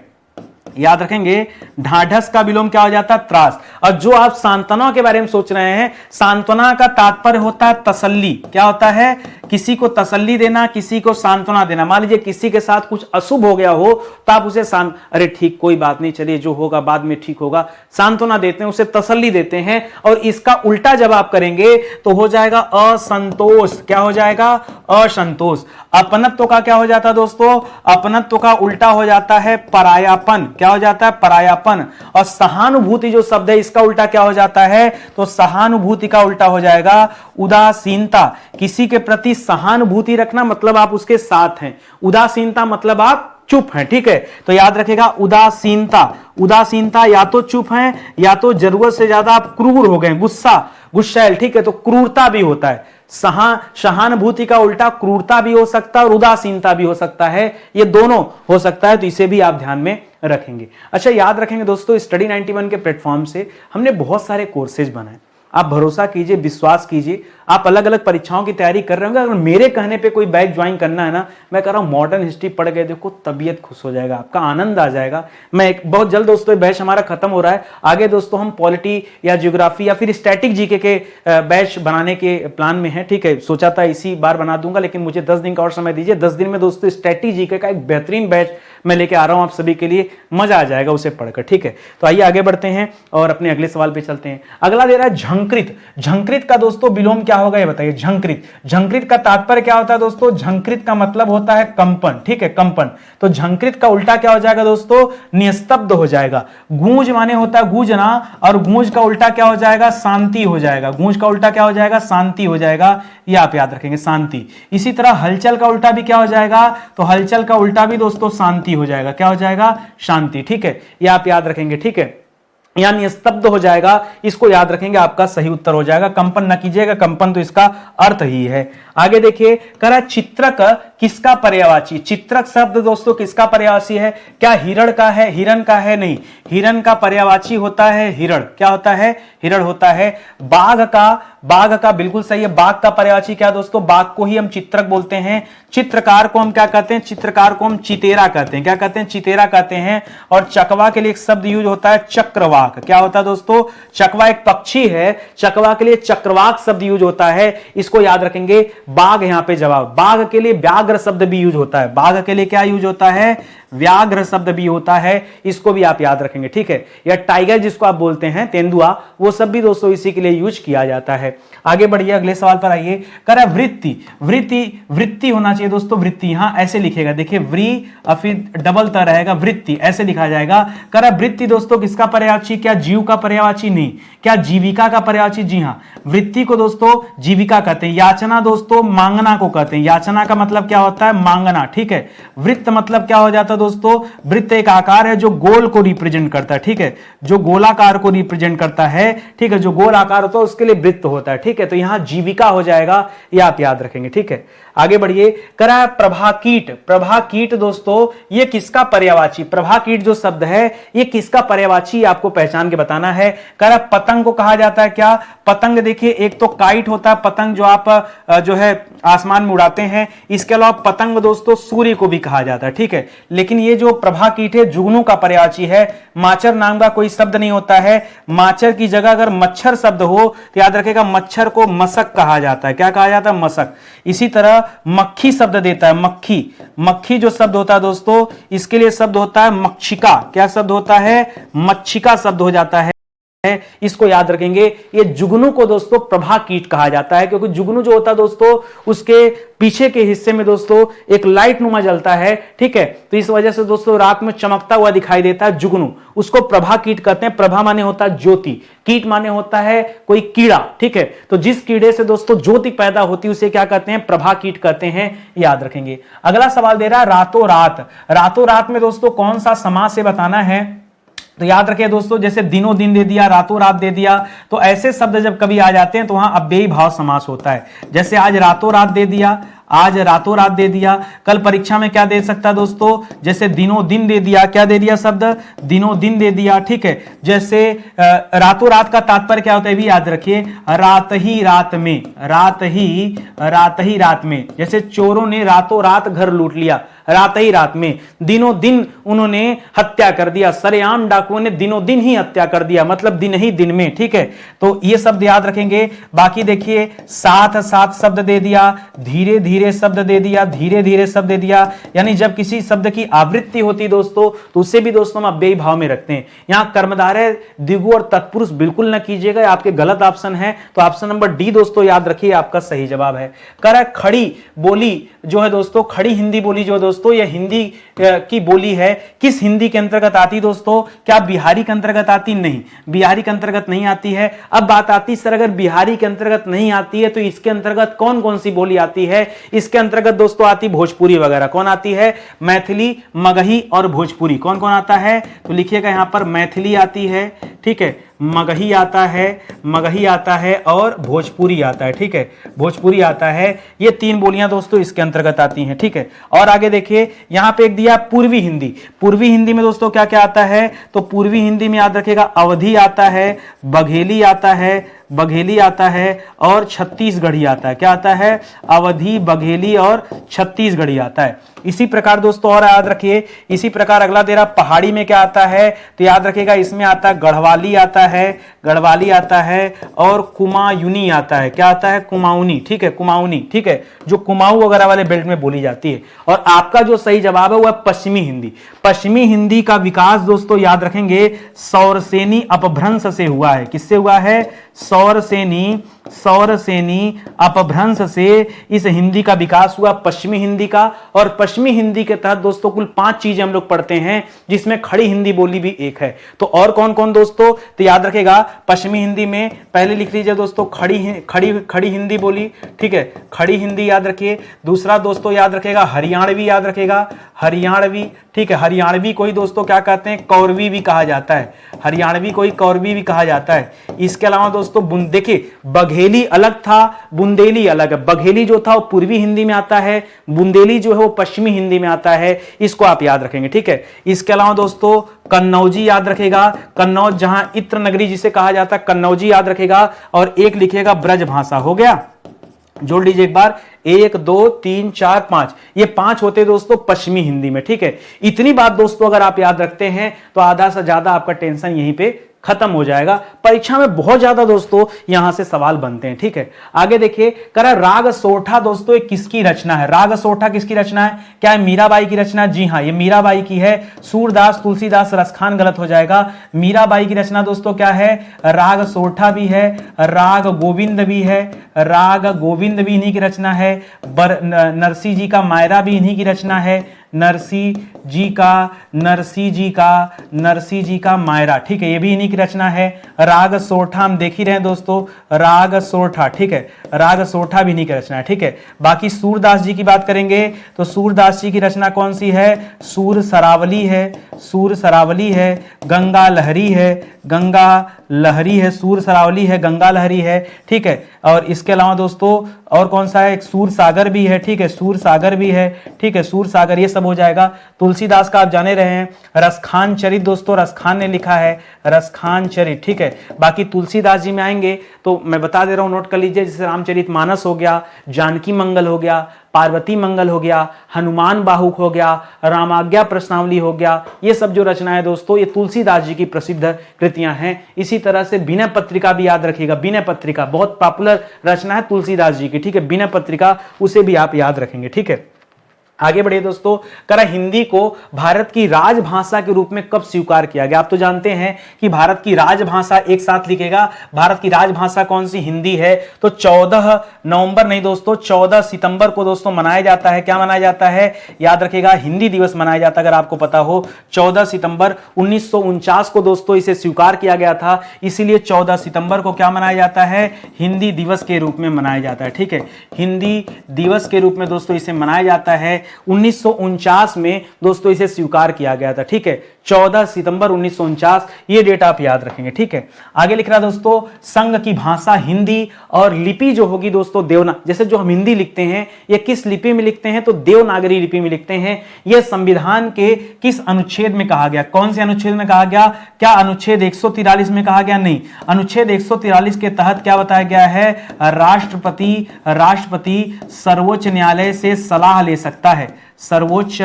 Speaker 1: याद रखेंगे। ढाढ़स का विलोम क्या हो जाता है, त्रास। और जो आप सांत्वना के बारे में सोच रहे हैं, सांत्वना का तात्पर्य होता है तसल्ली। क्या होता है, किसी को तसल्ली देना, किसी को सांत्वना देना। मान लीजिए किसी के साथ कुछ अशुभ हो गया हो तो आप उसे अरे ठीक कोई बात नहीं, चलिए जो होगा बाद में ठीक होगा, सांत्वना देते हैं, उसे तसल्ली देते हैं। और इसका उल्टा जब आप करेंगे तो हो जाएगा असंतोष। क्या हो जाएगा, असंतोष। अपनत्व का क्या हो जाता है दोस्तों, अपनत्व का उल्टा हो जाता है परायापन। क्या हो जाता है, परायापन। और सहानुभूति जो शब्द है इसका उल्टा क्या हो जाता है, तो सहानुभूति का उल्टा हो जाएगा उदासीनता। किसी के प्रति सहानुभूति रखना मतलब आप उसके साथ हैं, उदासीनता मतलब आप चुप हैं, ठीक है। तो याद रखेगा उदासीनता या तो चुप हैं या तो जरूरत से ज्यादा आप क्रूर हो गए, गुस्सैल, ठीक है। तो क्रूरता भी होता है, सहानुभूति का उल्टा क्रूरता भी हो सकता है और उदासीनता भी हो सकता है, ये दोनों हो सकता है। तो इसे भी आप ध्यान में रखेंगे। अच्छा याद रखेंगे दोस्तों, स्टडी 91 के प्लेटफॉर्म से हमने बहुत सारे कोर्सेज बनाए। आप भरोसा कीजिए, विश्वास कीजिए, आप अलग अलग परीक्षाओं की तैयारी कर रहे होंगे, अगर मेरे कहने पे कोई बैच ज्वाइन करना है ना, मैं कह रहा हूं मॉडर्न हिस्ट्री पढ़ गए देखो, तबीयत खुश हो जाएगा, आपका आनंद आ जाएगा। बहुत जल्द दोस्तों बैच हमारा खत्म हो रहा है, आगे दोस्तों हम पॉलिटी या ज्योग्राफी या फिर स्टैटिक जीके के बैच बनाने के प्लान में है, ठीक है। सोचा था इसी बार बना दूंगा, लेकिन मुझे 10 दिन का और समय दीजिए। 10 दिन में दोस्तों स्टैटिक जीके का एक बेहतरीन बैच मैं लेके आ रहा हूं आप सभी के लिए, मजा आ जाएगा उसे पढ़कर, ठीक है। तो आइए आगे बढ़ते हैं और अपने अगले सवाल पे चलते हैं। अगला दे रहा है झंकृत। झंकृत का दोस्तों विलोम क्या होगा ये बताइए। झंकृत का तात्पर्य क्या होता है दोस्तों, झंकृत का मतलब होता है कंपन, ठीक है, कंपन। तो झंकृत का उल्टा क्या हो जाएगा दोस्तों, निस्तब्ध हो जाएगा। गूंज माने होता है गूंजना, और गूंज का उल्टा क्या हो जाएगा, शांति हो जाएगा। गूंज का उल्टा क्या हो जाएगा, शांति हो जाएगा, ये आप याद रखेंगे, शांति। इसी तरह हलचल का उल्टा भी क्या हो जाएगा, तो हलचल का उल्टा भी दोस्तों शांति हो जाएगा। क्या हो जाएगा, शांति, ठीक है, ये आप याद रखेंगे, ठीक है। यानी स्तब्ध हो जाएगा, इसको याद रखेंगे, आपका सही उत्तर हो जाएगा। कंपन न कीजिएगा, कंपन तो इसका अर्थ ही है। आगे देखिए, कह रहा चित्रक किसका पर्यायवाची। चित्रक शब्द दोस्तों किसका पर्यायवाची है, क्या हिरण का है, हिरण का है, नहीं, हिरण का पर्यायवाची होता है हिरण। क्या होता है, हिरण होता है। बाघ का बिल्कुल सही है, बाघ का पर्यायवाची क्या दोस्तों, बाघ को ही हम चित्रक बोलते हैं। चित्रकार को हम क्या कहते हैं, चित्रकार को हम चितेरा कहते हैं। क्या कहते हैं, चितेरा कहते हैं। और चकवा के लिए एक शब्द यूज होता है चक्रवाक। क्या होता है दोस्तों, चकवा एक पक्षी है, चकवा के लिए चक्रवाक शब्द यूज होता है, इसको याद रखेंगे। बाघ यहां पे जवाब, बाघ के लिए व्याघ्र शब्द भी यूज होता है। बाघ के लिए क्या यूज होता है, व्याघ्र शब्द भी होता है, इसको भी आप याद रखेंगे, ठीक है। या टाइगर जिसको आप बोलते हैं, तेंदुआ, वो सब भी दोस्तों इसी के लिए यूज किया जाता है। आगे बढ़िए, अगले सवाल पर आइए। कह रहा वृत्ति, वृत्ति, वृत्ति होना चाहिए दोस्तों, वृत्ति यहां ऐसे लिखेगा, देखिए व्री और फिर डबल त रहेगा, वृत्ति ऐसे लिखा जाएगा। कह रहा वृत्ति दोस्तों किसका पर्यायवाची, क्या जीव का पर्यायवाची? नहीं। क्या जीविका का पर्यायवाची? जी हां, वृत्ति को दोस्तों जीविका कहते हैं। याचना दोस्तों मांगना को कहते हैं, याचना का मतलब क्या होता है? मांगना, ठीक है। वृत्त मतलब क्या हो जाता है दोस्तों? वृत्त एक आकार है जो गोल को रिप्रेजेंट करता है, ठीक है, जो गोलाकार को रिप्रेजेंट करता है, ठीक है, जो गोल आकार होता है उसके लिए वृत्त होता है, ठीक है। तो यहां जीविका हो जाएगा, यह आप याद रखेंगे, ठीक है। आगे बढ़िए, करा प्रभाकीट, प्रभाकीट दोस्तों ये किसका पर्यायवाची? प्रभाकीट जो शब्द है ये किसका पर्यायवाची आपको पहचान के बताना है। करा पतंग को कहा जाता है क्या? पतंग देखिए एक तो काइट होता है, पतंग जो आप जो है आसमान में उड़ाते हैं, इसके अलावा पतंग दोस्तों सूर्य को भी कहा जाता है, ठीक है। लेकिन ये जो प्रभाकीट है जुगनू का पर्यायवाची है, माचर नाम का कोई शब्द नहीं होता है। माचर की जगह अगर मच्छर शब्द हो तो याद रखेगा मच्छर को मशक कहा जाता है, क्या कहा जाता है? मशक। इसी तरह मक्खी शब्द देता है, मक्खी, मक्खी जो शब्द होता है दोस्तों इसके लिए शब्द होता है मक्षिका, क्या शब्द होता है? मक्षिका शब्द हो जाता है, इसको याद रखेंगे। ये जुगनू को दोस्तों प्रभाकीट कहा जाता है, क्योंकि जुगनू जो होता है दोस्तों उसके पीछे के हिस्से में दोस्तों एक लाइट नुमा जलता है, ठीक है। तो इस वजह से दोस्तों रात में चमकता हुआ दिखाई देता है जुगनू, उसको प्रभाकीट कहते हैं। प्रभा माने होता है ज्योति, कीट माने होता है कोई कीड़ा, ठीक है। तो जिस कीड़े से दोस्तों ज्योति पैदा होती है उसे क्या कहते हैं? प्रभाकीट कहते हैं, याद रखेंगे। अगला सवाल दे रहा है रातों रात। रातों रात में दोस्तों कौन सा समास से बताना है? तो याद रखिए दोस्तों, जैसे दिनों दिन दे दिया, रातों रात दे दिया, तो ऐसे शब्द जब कभी आ जाते हैं तो वहां अव्ययी भाव समास होता है। जैसे आज रातों रात दे दिया, आज रातों रात दे दिया। कल परीक्षा में क्या दे सकता है दोस्तों? जैसे दिनों दिन दे दिया, क्या दे दिया शब्द? दिनों दिन दे दिया, ठीक है। जैसे रातों रात का तात्पर्य क्या होता है भी याद रखिए, रात ही रात में, रात ही रात में। जैसे चोरों ने रातों रात घर लूट लिया, रात ही रात में। दिनों दिन उन्होंने हत्या कर दिया, सरेआम डाकुओं ने दिनों दिन ही हत्या कर दिया, मतलब दिन ही दिन में, ठीक है। तो ये शब्द याद रखेंगे। बाकी देखिए साथ साथ शब्द दे दिया, धीरे धीरे शब्द दे दिया, धीरे धीरे शब्द दे दिया। यानी जब किसी शब्द की आवृत्ति होती दोस्तों तो उसे भी दोस्तों हम अव्ययी भाव में रखते हैं। यहां कर्मधारय द्विगु और तत्पुरुष बिल्कुल न कीजिएगा, आपके गलत ऑप्शन है। तो ऑप्शन नंबर डी दोस्तों याद रखिए आपका सही जवाब है। कर खड़ी बोली जो है दोस्तों, खड़ी हिंदी बोली जो है दोस्तों ये हिंदी की बोली है, किस हिंदी के अंतर्गत आती दोस्तों? क्या बिहारी के अंतर्गत आती? नहीं, बिहारी के अंतर्गत नहीं आती है। अब बात आती सर अगर बिहारी के अंतर्गत नहीं आती है तो इसके अंतर्गत कौन कौन सी बोली आती है? इसके अंतर्गत दोस्तों आती भोजपुरी वगैरह। कौन आती है? मैथिली, मगही और भोजपुरी। कौन कौन आता है? तो लिखिएगा यहां पर मैथिली आती है, ठीक है, मगही आता है, मगही आता है और भोजपुरी आता है, ठीक है, भोजपुरी आता है। ये तीन बोलियां दोस्तों इसके अंतर्गत आती हैं, ठीक है। और आगे देखिए यहां पे एक दिया पूर्वी हिंदी। पूर्वी हिंदी में दोस्तों क्या क्या आता है? तो पूर्वी हिंदी में याद रखिएगा अवधी आता है, बघेली आता है, बघेली आता है और छत्तीसगढ़ी आता है। क्या आता है? अवधी, बघेली और छत्तीसगढ़ी आता है। इसी प्रकार दोस्तों और याद रखिए, इसी प्रकार अगला दे रहा पहाड़ी में क्या आता है? तो याद रखिएगा इसमें आता है गढ़वाली आता है, गढ़वाली आता है और कुमायूनी आता है। क्या आता है? कुमाऊनी, ठीक है, कुमाऊनी, ठीक है, जो कुमाऊं वगैरह वाले बेल्ट में बोली जाती है। और आपका जो सही जवाब है वह पश्चिमी हिंदी। पश्चिमी हिंदी का विकास दोस्तों याद रखेंगे सौरसेनी अपभ्रंश से हुआ है। किससे हुआ है? सौरसेनी अपभ्रंश से इस हिंदी का विकास हुआ, पश्चिमी हिंदी का। और पश्चिमी हिंदी के तहत दोस्तों कुल 5 चीजें हम लोग पढ़ते हैं, जिसमें खड़ी हिंदी बोली भी एक है। तो और कौन कौन दोस्तों? तो याद रखेगा पश्चिमी हिंदी में पहले लिख लीजिए दोस्तों खड़ी हिंदी बोली, ठीक है, खड़ी हिंदी याद रखिए। दूसरा दोस्तों याद रखेगा हरियाणवी, याद रखेगा हरियाणवी, ठीक है, हरियाणवी को ही दोस्तों क्या कहते हैं? कौरवी भी कहा जाता है, हरियाणवी को ही कौरवी भी कहा जाता है। इसके अलावा दोस्तों देखिए बघेली अलग था, बुंदेली अलग है। बघेली जो था वो पूर्वी हिंदी में आता है, बुंदेली जो है वो पश्चिमी हिंदी में आता है। इसको आप याद रखेंगे, ठीक है। इसके अलावा दोस्तों कन्नौजी याद रखेगा, कन्नौज जहां इत्र नगरी जिसे कहा जाता है, कन्नौजी याद रखेगा। और एक लिखिएगा ब्रज भाषा। हो गया, जोड़ लीजिए एक बार, 1 2 3 4 5, ये 5 होते दोस्तों पश्चिमी हिंदी में, ठीक है। इतनी बात दोस्तों अगर आप याद रखते हैं तो आधा से ज्यादा आपका टेंशन यहीं पे खत्म हो जाएगा। परीक्षा में बहुत ज्यादा दोस्तों यहां से सवाल बनते हैं, ठीक है। आगे देखिए, करा राग सोठा दोस्तों ये किसकी रचना है? राग सोठा किसकी रचना है? क्या है मीराबाई की रचना? जी हां, ये मीराबाई की है। सूरदास, तुलसीदास, रसखान गलत हो जाएगा। मीराबाई की रचना दोस्तों क्या है? राग सोठा भी है, राग गोविंद भी है, राग गोविंद भी इन्हीं की रचना है। नरसी जी का मायरा भी इन्हीं की रचना है। नरसी जी का मायरा, ठीक है, ये भी इन्हीं की रचना है। राग सोठा हम देख ही रहे हैं दोस्तों, राग सोठा, ठीक है, राग सोठा भी इन्हीं की रचना है, ठीक है। बाकी सूरदास जी की बात करेंगे तो सूरदास जी की रचना कौन सी है? सूर सरावली है, सूर सरावली है। गंगा लहरी है, गंगा लहरी है, सूर सरावली है, गंगा लहरी है, ठीक है। और इसके अलावा दोस्तों और कौन सा है? एक सूर सागर भी है, ठीक है, सूर सागर भी है, ठीक है, सूर सागर, ये सब हो जाएगा। तुलसीदास का आप जाने रहे हैं। रसखान चरित दोस्तों रसखान ने लिखा है, रसखान चरित, ठीक है। बाकी तुलसीदास जी में आएंगे तो मैं बता दे रहा हूं, नोट कर लीजिए, जैसे रामचरित मानस हो गया, जानकी मंगल हो गया, पार्वती मंगल हो गया, हनुमान बाहुक हो गया, रामाज्ञा प्रश्नावली हो गया, ये सब जो रचनाएं दोस्तों ये तुलसीदास जी की प्रसिद्ध कृतियां हैं। इसी तरह से विनय पत्रिका भी याद रखिएगा, विनय पत्रिका बहुत पॉपुलर रचना है तुलसीदास जी की, ठीक है, विनय पत्रिका, उसे भी आप याद रखेंगे, ठीक है। आगे बढ़िए दोस्तों, करा हिंदी को भारत की राजभाषा के रूप में कब स्वीकार किया गया? आप तो जानते हैं कि भारत की राजभाषा एक साथ लिखेगा, भारत की राजभाषा कौन सी? हिंदी है। तो 14 नवंबर नहीं दोस्तों, 14 सितंबर को दोस्तों मनाया जाता है। क्या मनाया जाता है? याद रखिएगा, हिंदी दिवस मनाया जाता है, अगर आपको पता हो। 14 सितंबर 1949 को दोस्तों इसे स्वीकार किया गया था, इसीलिए 14 सितंबर को क्या मनाया जाता है? हिंदी दिवस के रूप में मनाया जाता है, ठीक है, हिंदी दिवस के रूप में दोस्तों इसे मनाया जाता है। 1949 में दोस्तों इसे स्वीकार किया गया था, ठीक है, 14 सितंबर 1949, ये डेट आप याद रखेंगे, ठीक है। आगे लिख रहा दोस्तों, संघ की भाषा हिंदी और लिपि जो होगी दोस्तों जैसे जो हम हिंदी लिखते हैं ये किस लिपि में लिखते हैं? तो देवनागरी लिपि में लिखते हैं। यह संविधान के किस अनुच्छेद में कहा गया? कौन से अनुच्छेद में कहा गया? क्या अनुच्छेद 143 में कहा गया? नहीं, अनुच्छेद 143 के तहत क्या बताया गया है? राष्ट्रपति सर्वोच्च न्यायालय से सलाह ले सकता है, सर्वोच्च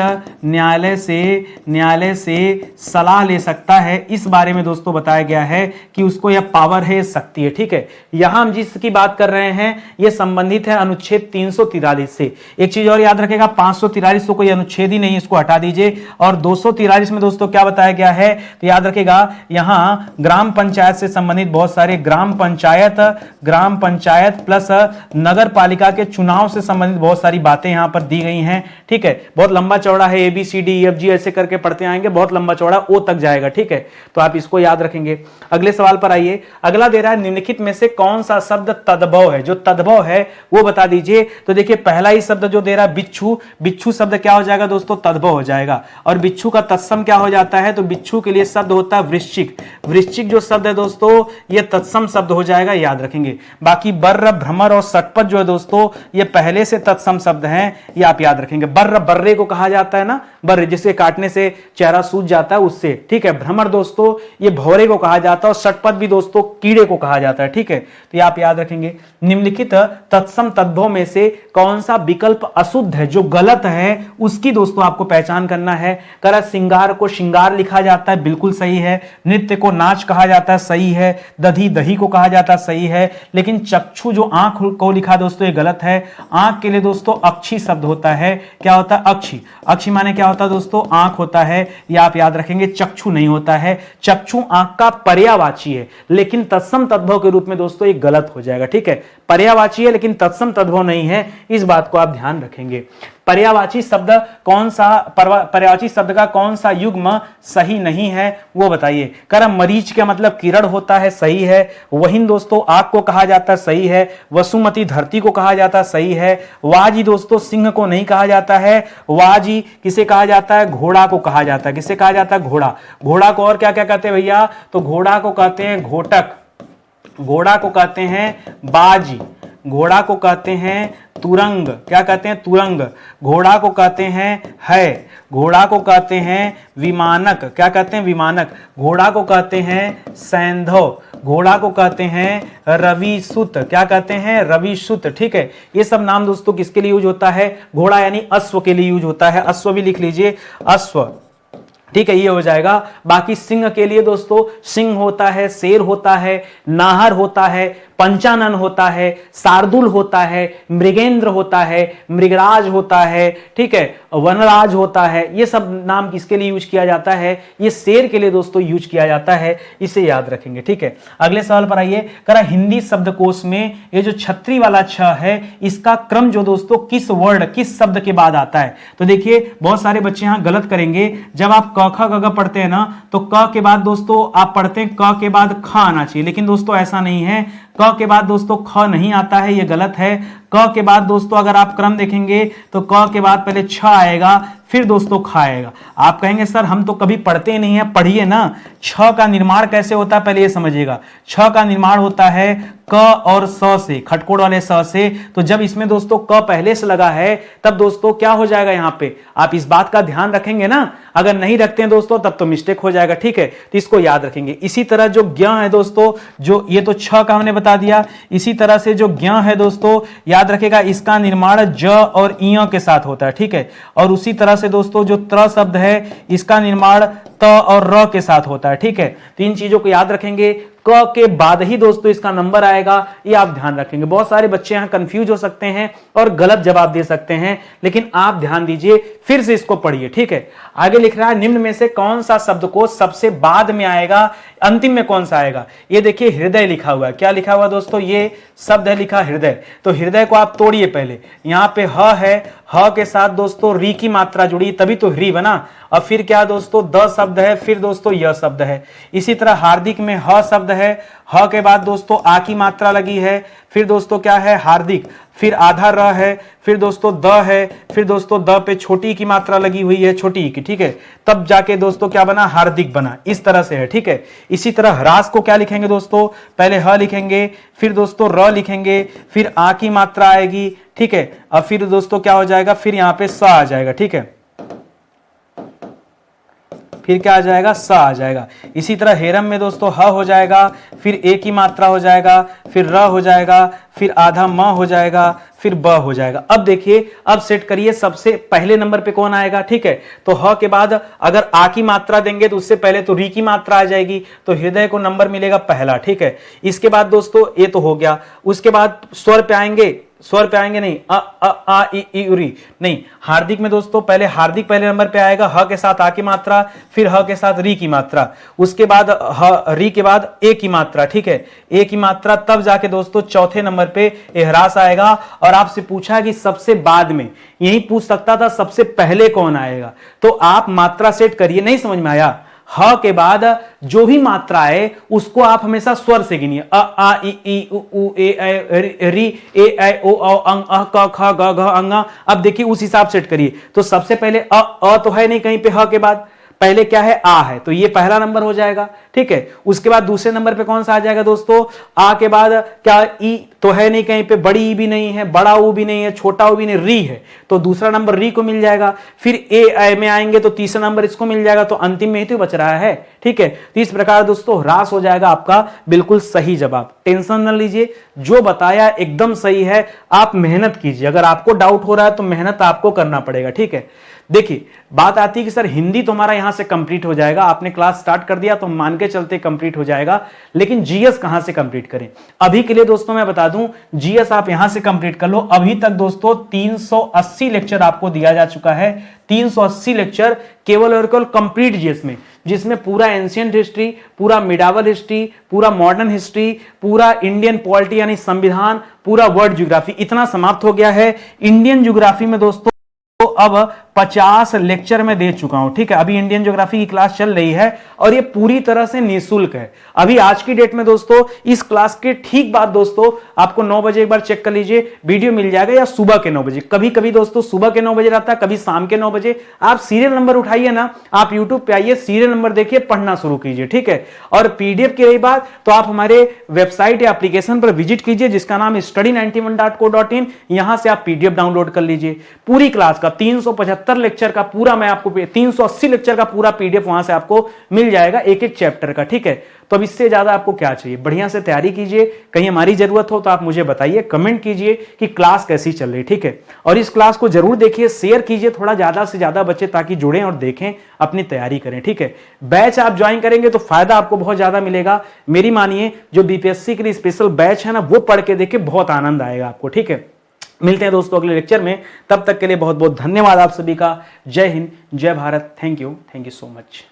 Speaker 1: न्यायालय से सलाह ले सकता है। इस बारे में दोस्तों बताया गया है कि उसको यह पावर है, शक्ति है, ठीक है। यहां हम जिसकी बात कर रहे हैं यह संबंधित है अनुच्छेद 343 से। एक चीज और याद रखेगा, 543 तो कोई अनुच्छेद ही नहीं, इसको हटा दीजिए। और 243 में दोस्तों क्या बताया गया है? तो याद रखेगा, यहां ग्राम पंचायत से संबंधित बहुत सारे ग्राम पंचायत प्लस नगर पालिका के चुनाव से संबंधित बहुत सारी बातें यहां पर दी गई हैं, ठीक है। बहुत लंबा चौड़ा है, ABCDEFG ऐसे करके पढ़ते आएंगे, बहुत लंबा चौड़ा O तक जाएगा, ठीक है, तो आप इसको याद रखेंगे। अगले सवाल पर आइए। अगला दे रहा है, निम्नलिखित में से कौन सा शब्द तद्भव है? जो तद्भव है वो बता दीजिए। तो देखिए पहला ही शब्द जो दे रहा है बिच्छू, बिच्छू शब्द क्या हो जाएगा दोस्तों? तद्भव हो जाएगा। और बिच्छू का तत्सम क्या हो जाता है? तो बिच्छू के लिए शब्द होता है वृश्चिक, वृश्चिक जो शब्द है दोस्तों ये तत्सम शब्द हो जाएगा, याद रखेंगे। बाकी बर्र, भ्रमर और सटपट जो है दोस्तों ये पहले से तत्सम शब्द हैं, ये आप याद रखेंगे। बर्रे को कहा जाता है ना, बर्रे जिसे काटने से चेहरा सूज जाता है उससे, ठीक है। भ्रमर दोस्तों ये भौरे को कहा जाता है, और सटपट भी दोस्तों कीड़े को कहा जाता है, ठीक है, तो ये आप याद रखेंगे। निम्नलिखित तत्सम तद्भव में से कौन सा विकल्प अशुद्ध है, जो गलत है, उसकी दोस्तों आपको पहचान करना है। करा सिंगार को श्रृंगार लिखा जाता है, बिल्कुल सही है। नृत्य को नाच कहा जाता है, सही है। दधी दही को कहा जाता है, सही है। लेकिन चक्षु जो आंख को लिखा दोस्तों ये गलत है। आंख के लिए दोस्तों अक्षी शब्द होता है, क्या होता है? अक्षी। अक्षी माने क्या होता है दोस्तों? आंख होता है, यह आप याद रखेंगे। चक्षु नहीं होता है, चक्षु आंख का पर्यायवाची है, लेकिन तत्सम तद्भव के रूप में दोस्तों ये गलत हो जाएगा, ठीक है। पर्यायवाची है लेकिन तत्सम तद्भव नहीं है, इस बात को आप ध्यान रखेंगे। पर्यायवाची शब्द कौन सा, पर्यायवाची शब्द का कौन सा युग्म सही नहीं है वो बताइए। करम मरीच का मतलब किरण होता है, सही है। वहीन दोस्तों आग को कहा जाता है, सही है। वसुमती धरती को कहा जाता है, सही है। वाजी दोस्तों सिंह को नहीं कहा जाता है। वाजी किसे कहा जाता है? घोड़ा को कहा जाता है। किसे कहा जाता है? घोड़ा। घोड़ा को और क्या क्या कहते हैं भैया? तो घोड़ा को कहते हैं घोटक, घोड़ा को कहते हैं बाजी, घोड़ा को कहते हैं तुरंग। क्या कहते हैं? तुरंग। घोड़ा को कहते हैं है, घोड़ा को कहते हैं विमानक। क्या कहते हैं? विमानक। घोड़ा को कहते हैं सैंधव, घोड़ा को कहते हैं रविसुत। क्या कहते हैं? रविसुत, ठीक है। ये सब नाम दोस्तों किसके लिए यूज होता है? घोड़ा यानी अश्व के लिए यूज होता है। अश्व भी लिख लीजिए, अश्व। ठीक है, ये हो जाएगा। बाकी सिंह के लिए दोस्तों सिंह होता है, शेर होता है, नाहर होता है, पंचानन होता है, शार्दुल होता है, मृगेंद्र होता है, मृगराज होता है, ठीक है, वनराज होता है। ये सब नाम किसके लिए यूज किया जाता है? ये शेर के लिए दोस्तों यूज किया जाता है, इसे याद रखेंगे। ठीक है, अगले सवाल पर आइए। करा हिंदी शब्दकोश में ये जो छतरी वाला छ है, इसका क्रम जो दोस्तों किस वर्ड, किस शब्द के बाद आता है? तो देखिए बहुत सारे बच्चे यहां गलत करेंगे। जब आप क ख ग घ पढ़ते हैं ना, तो क के बाद दोस्तों आप पढ़ते हैं क के बाद ख आना चाहिए, लेकिन दोस्तों ऐसा नहीं है। क के बाद दोस्तों ख नहीं आता है, ये गलत है। क के बाद दोस्तों अगर आप क्रम देखेंगे तो क के बाद पहले छ आएगा, फिर दोस्तों ख आएगा। आप कहेंगे सर हम तो कभी पढ़ते नहीं है, पढ़िए ना। छ का निर्माण कैसे होता है पहले ये समझिएगा। छ का निर्माण होता है क और स से, खटकोड़ वाले स से। तो जब इसमें दोस्तों क पहले से लगा है तब दोस्तों क्या हो जाएगा यहाँ पे, आप इस बात का ध्यान रखेंगे ना। अगर नहीं रखते हैं दोस्तों तब तो मिस्टेक हो जाएगा। ठीक है, तो इसको याद रखेंगे। इसी तरह जो ज्ञ है दोस्तों, जो ये तो छ का हमने बता दिया, इसी तरह से जो ज्ञ है दोस्तों याद रखेगा, इसका निर्माण ज और इय के साथ होता है। ठीक है, और उसी तरह से दोस्तों जो त्र शब्द है, इसका निर्माण त और र के साथ होता है। ठीक है, तीन चीजों को याद रखेंगे। क के बाद ही दोस्तों इसका नंबर आएगा, ये आप ध्यान रखेंगे। बहुत सारे बच्चे यहां कंफ्यूज हो सकते हैं और गलत जवाब दे सकते हैं, लेकिन आप ध्यान दीजिए, फिर से इसको पढ़िए। ठीक है, आगे लिख रहा है निम्न में से कौन सा शब्द को सबसे बाद में आएगा, अंतिम में कौन सा आएगा? ये देखिए हृदय लिखा हुआ है। क्या लिखा हुआ दोस्तों? ये शब्द है लिखा हृदय। तो हृदय को आप तोड़िए पहले। यहाँ पे ह है, ह के साथ दोस्तों री की मात्रा जुड़ी तभी तो ह्री बना। और फिर क्या दोस्तों, द शब्द है, फिर दोस्तों य शब्द है। इसी तरह हार्दिक में ह शब्द है, ह के बाद दोस्तों आ की मात्रा लगी है, फिर दोस्तों क्या है हार्दिक, फिर आधा र है, फिर दोस्तों द है, फिर दोस्तों द पे छोटी की मात्रा लगी हुई है, छोटी की। ठीक है, तब जाके दोस्तों क्या बना, हार्दिक बना। इस तरह से है। ठीक है, इसी तरह ह्रास को क्या लिखेंगे दोस्तों, पहले ह लिखेंगे, फिर दोस्तों र लिखेंगे, फिर आ की मात्रा आएगी। ठीक है, और फिर दोस्तों क्या हो जाएगा, फिर यहाँ पे स आ जाएगा। ठीक है, फिर क्या आ जाएगा, स आ जाएगा। इसी तरह हेरम में दोस्तों ह हो जाएगा, फिर ए की मात्रा हो जाएगा, फिर र हो जाएगा, फिर आधा म हो जाएगा, फिर ब हो जाएगा। अब देखिए, अब सेट करिए सबसे पहले नंबर पे कौन आएगा। ठीक है, तो ह के बाद अगर आ की मात्रा देंगे तो उससे पहले तो री की मात्रा आ जाएगी, तो हृदय को नंबर मिलेगा पहला। ठीक है, इसके बाद दोस्तों ये तो हो गया। उसके बाद स्वर पे आएंगे, स्वर पे आएंगे नहीं, आ ई उरी नहीं। हार्दिक में दोस्तों पहले हार्दिक पहले नंबर पे आएगा, ह के साथ आ की मात्रा, फिर ह के साथ री की मात्रा, उसके बाद री के बाद ए की मात्रा। ठीक है, ए की मात्रा, तब जाके दोस्तों चौथे नंबर पे ह्रास आएगा। और आपसे पूछा कि सबसे बाद में, यही पूछ सकता था सबसे पहले कौन आएगा, तो आप मात्रा सेट करिए। नहीं समझ में आया? ह के बाद जो भी मात्रा है उसको आप हमेशा स्वर से गिनिए। अ आ ई उ ए ऐ री ए ऐ ओ औ अंग अह क ख ग घ अंग। अब देखिए उस हिसाब सेट करिए। तो सबसे पहले अ तो है नहीं कहीं पे, ह के बाद पहले क्या है, आ है, तो ये पहला नंबर हो जाएगा। ठीक है, उसके बाद दूसरे नंबर पे कौन सा आ जाएगा दोस्तों, आ के बाद क्या, ई तो है नहीं कहीं पे, बड़ी ई भी नहीं है, बड़ा ऊ भी नहीं है, छोटा ऊ भी नहीं, री है, तो दूसरा नंबर री को मिल जाएगा। फिर ए में आएंगे तो तीसरा नंबर इसको मिल जाएगा, तो अंतिम में ही तो बच रहा है। ठीक है, तो इस प्रकार दोस्तों ह्रास हो जाएगा आपका बिल्कुल सही जवाब। टेंशन न लीजिए, जो बताया एकदम सही है। आप मेहनत कीजिए, अगर आपको डाउट हो रहा है तो मेहनत आपको करना पड़ेगा। ठीक है, देखिए बात आती है कि सर हिंदी तो हमारा यहां से कंप्लीट हो जाएगा, आपने क्लास स्टार्ट कर दिया तो मान के चलते कंप्लीट हो जाएगा, लेकिन जीएस कहां से कंप्लीट करें? अभी के लिए दोस्तों मैं बता दूं, जीएस आप यहां से कंप्लीट कर लो। अभी तक दोस्तों 380 लेक्चर आपको दिया जा चुका है। 380 लेक्चर केवल और केवल कंप्लीट जीएस में, जिसमें पूरा एंशिएंट हिस्ट्री, पूरा मिडावल हिस्ट्री, पूरा मॉडर्न हिस्ट्री, पूरा इंडियन पॉलिटी यानी संविधान, पूरा वर्ल्ड ज्योग्राफी, इतना समाप्त हो गया है। इंडियन ज्योग्राफी में दोस्तों तो अब 50 लेक्चर में दे चुका हूं। ठीक है, अभी इंडियन ज्योग्राफी की क्लास चल रही है और ये पूरी तरह से निःशुल्क है। अभी आज की डेट में दोस्तों इस क्लास के ठीक बाद दोस्तों आपको 9 बजे एक बार चेक कर लीजिए, वीडियो मिल जाएगा, या सुबह के 9 बजे, कभी कभी दोस्तों सुबह के 9 बजे रहता है, कभी शाम के 9 बजे। आप सीरियल नंबर उठाइए ना, आप यूट्यूब पे आइए, सीरियल नंबर देखिए, पढ़ना शुरू कीजिए। ठीक है, और पीडीएफ की रही बात तो आप हमारे वेबसाइट या एप्लीकेशन पर विजिट कीजिए, जिसका नाम study91.co.in। यहां से आप पीडीएफ डाउनलोड कर लीजिए पूरी क्लास का, 375 75 लेक्चर का पूरा मैं आपको 380 लेक्चर का पूरा पीडीएफ वहां से आपको मिल जाएगा एक एक चैप्टर का, ठीक है। तो अब इससे ज्यादा आपको क्या चाहिए, बढ़िया से तैयारी कीजिए। कहीं हमारी जरूरत हो तो आप मुझे बताइए, कमेंट कीजिए कि क्लास कैसी चल रही, ठीक है। और इस क्लास को जरूर देखिए, शेयर कीजिए थोड़ा ज्यादा से ज्यादा बच्चे, ताकि जुड़ें और देखें, अपनी तैयारी करें, ठीक है। बैच आप ज्वाइन करेंगे तो फायदा आपको बहुत ज्यादा मिलेगा। मेरी मानिए, जो बीपीएससी के लिए स्पेशल बैच है ना, वो पढ़ के देखिए, बहुत आनंद आएगा आपको, ठीक है। मिलते हैं दोस्तों अगले लेक्चर में, तब तक के लिए बहुत बहुत धन्यवाद आप सभी का। जय हिंद, जय Bharat. Thank you so much.